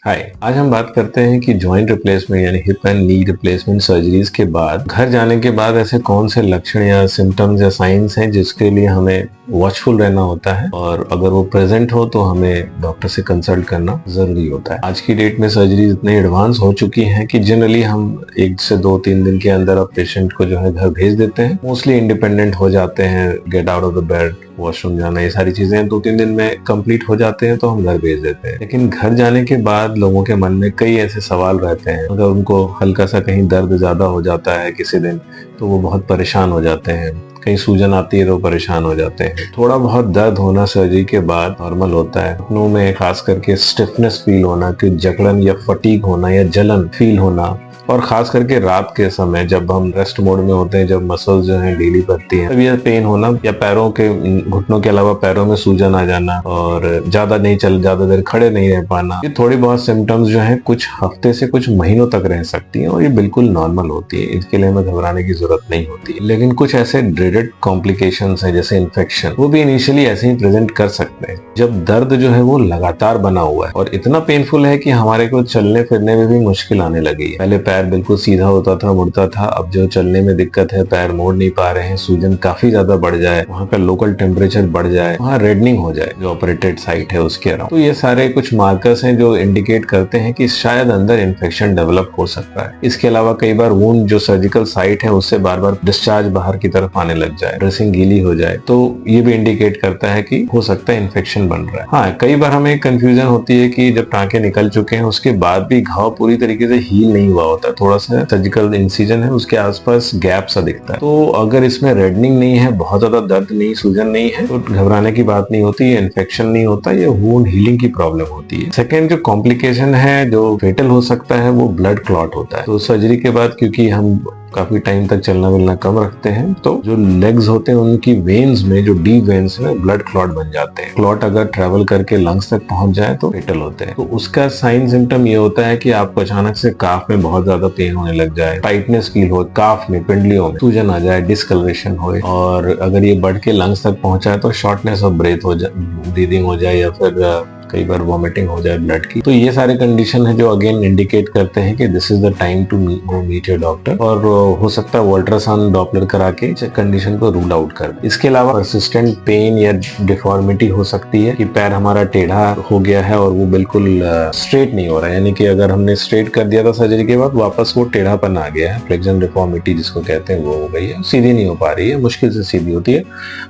हाय, आज हम बात करते हैं कि जॉइंट रिप्लेसमेंट यानी hip and knee replacement surgeries के बाद घर जाने के बाद ऐसे कौन से लक्षण या सिम्टम्स या साइंस हैं जिसके लिए हमें वॉचफुल रहना होता है, और अगर वो प्रेजेंट हो तो हमें डॉक्टर से कंसल्ट करना जरूरी होता है। आज की डेट में सर्जरीज इतने एडवांस हो चुकी हैं कि जनरली हम 1 से 2-3 दिन के अंदर अब पेशेंट को जो है घर भेज देते हैं। मोस्टली इंडिपेंडेंट हो जाते हैं, get out of the bed, washroom जाना, ये सारी चीजें 2-3 दिन में कंप्लीट हो जाते हैं तो हम घर भेज देते हैं। लेकिन घर जाने के बाद लोगों के मन में कई ऐसे सवाल रहते हैं। अगर उनको हल्का सा कहीं दर्द ज्यादा हो जाता है किसी दिन तो वो बहुत परेशान हो जाते हैं, कहीं सूजन आती है तो परेशान हो जाते हैं। थोड़ा बहुत दर्द होना सर्जरी के बाद नॉर्मल होता है। घुटनों में खास करके स्टिफनेस फील होना, कि जकड़न या फटीग होना या जलन फील होना, और खास करके रात के समय जब हम रेस्ट मोड में होते हैं, जब मसल्स जो है ढीली पड़ती हैं, तब यह पेन होना, या पैरों के घुटनों के अलावा पैरों में सूजन आ जाना, और ज्यादा देर खड़े नहीं रह पाना, ये थोड़ी बहुत सिम्टम्स जो है कुछ हफ्ते से कुछ महीनों तक रह सकती हैं और ये बिल्कुल नॉर्मल होती है। इसके लिए हमें घबराने की जरूरत नहीं होती। लेकिन कुछ ऐसे ड्रेडेड कॉम्प्लिकेशंस हैं जैसे इन्फेक्शन, वो भी इनिशियली ऐसे ही प्रेजेंट कर सकते हैं जब दर्द जो है वो लगातार बना हुआ है और इतना पेनफुल है कि हमारे को चलने फिरने में भी मुश्किल आने लगी है। पहले पैर बिल्कुल सीधा होता था, मुड़ता था, अब जो चलने में दिक्कत है, पैर मोड़ नहीं पा रहे हैं, सूजन काफी ज्यादा बढ़ जाए, वहाँ का लोकल टेम्परेचर बढ़ जाए, वहाँ रेडनिंग हो जाए जो ऑपरेटेड साइट है उसके अराउंड। तो ये सारे कुछ मार्कर्स हैं जो इंडिकेट करते हैं कि शायद अंदर इन्फेक्शन डेवलप हो सकता है। इसके अलावा कई बार वुंड जो सर्जिकल साइट है उससे बार बार डिस्चार्ज बाहर की तरफ आने लग जाए, ड्रेसिंग गीली हो जाए, तो ये भी इंडिकेट करता है कि हो सकता है इन्फेक्शन बन रहा है। हाँ, कई बार हमें कंफ्यूजन होती है कि जब टांके निकल चुके हैं उसके बाद भी घाव पूरी तरीके से हील नहीं हुआ होता, थोड़ा सा सर्जिकल इंसिजन है, उसके आसपास गैप सा दिखता है। तो अगर इसमें रेडनिंग नहीं है, बहुत ज्यादा दर्द नहीं, सूजन नहीं है, तो घबराने की बात नहीं होती, इन्फेक्शन नहीं होता, ये वुंड हीलिंग की प्रॉब्लम होती है। सेकेंड जो कॉम्प्लिकेशन है जो फेटल हो सकता है वो ब्लड क्लॉट होता है। तो सर्जरी के बाद क्योंकि हम काफी टाइम तक चलना मिलना कम रखते हैं, तो जो लेग्स होते हैं उनकी वेन्स में, जो डीप वेन्स में ब्लड क्लॉट बन जाते हैं। क्लॉट अगर ट्रेवल करके लंग्स तक पहुंच जाए तो फेटल होते हैं। तो उसका साइन सिम्टम ये होता है कि आपको अचानक से काफ में बहुत ज्यादा पेन होने लग जाए, टाइटनेस फील हो, काफ में, पिंडलियों में सूजन आ जाए, डिस्कलरेशन हो, और अगर ये बढ़ के लंग्स तक पहुंचाए तो शॉर्टनेस ऑफ ब्रेथ हो जाए, ब्रीदिंग हो जाए, या फिर कई बार वॉमिटिंग हो जाए ब्लड की। तो ये सारे कंडीशन है जो अगेन इंडिकेट करते हैं कि this is the time to go meet your doctor, और हो सकता है अल्ट्रासाउंड डॉपलर करा के कंडीशन को रूल आउट कर दे। इसके अलावा परसिस्टेंट पेन या डिफॉर्मिटी हो सकती है कि पैर हमारा टेढ़ा हो गया है और वो बिल्कुल स्ट्रेट नहीं हो रहा है, यानी कि अगर हमने स्ट्रेट कर दिया था सर्जरी के बाद, वापस वो टेढ़ापन आ गया है, फ्लेक्शन डिफॉर्मिटी जिसको कहते हैं, वो हो गई है, सीधी नहीं हो पा रही है, मुश्किल से सीधी होती है।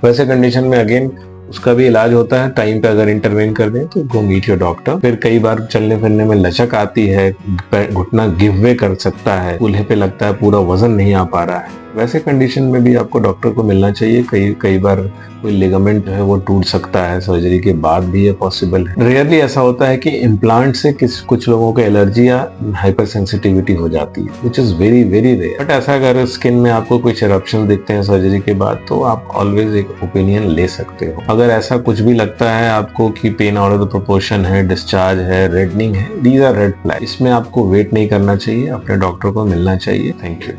वैसे कंडीशन में अगेन उसका भी इलाज होता है, टाइम पे अगर इंटरवेन कर दें तो गो मीट योर डॉक्टर। फिर कई बार चलने फिरने में लचक आती है, घुटना गिव वे कर सकता है, कूल्हे पे लगता है पूरा वजन नहीं आ पा रहा है, वैसे कंडीशन में भी आपको डॉक्टर को मिलना चाहिए। कई बार कोई लिगामेंट जो है वो टूट सकता है, सर्जरी के बाद भी ये पॉसिबल है। रेयरली ऐसा होता है कि इम्प्लांट से कुछ लोगों को एलर्जी या हाइपर सेंसिटिविटी हो जाती है, which is very very rare. But ऐसा अगर स्किन में आपको कुछ इरप्शन दिखते हैं सर्जरी के बाद तो आप ऑलवेज एक ओपिनियन ले सकते हो। अगर ऐसा कुछ भी लगता है आपको कि pain out of the proportion है, डिस्चार्ज है, रेडनिंग है, दीज आर रेड फ्लैग। इसमें आपको वेट नहीं करना चाहिए, अपने डॉक्टर को मिलना चाहिए। Thank you.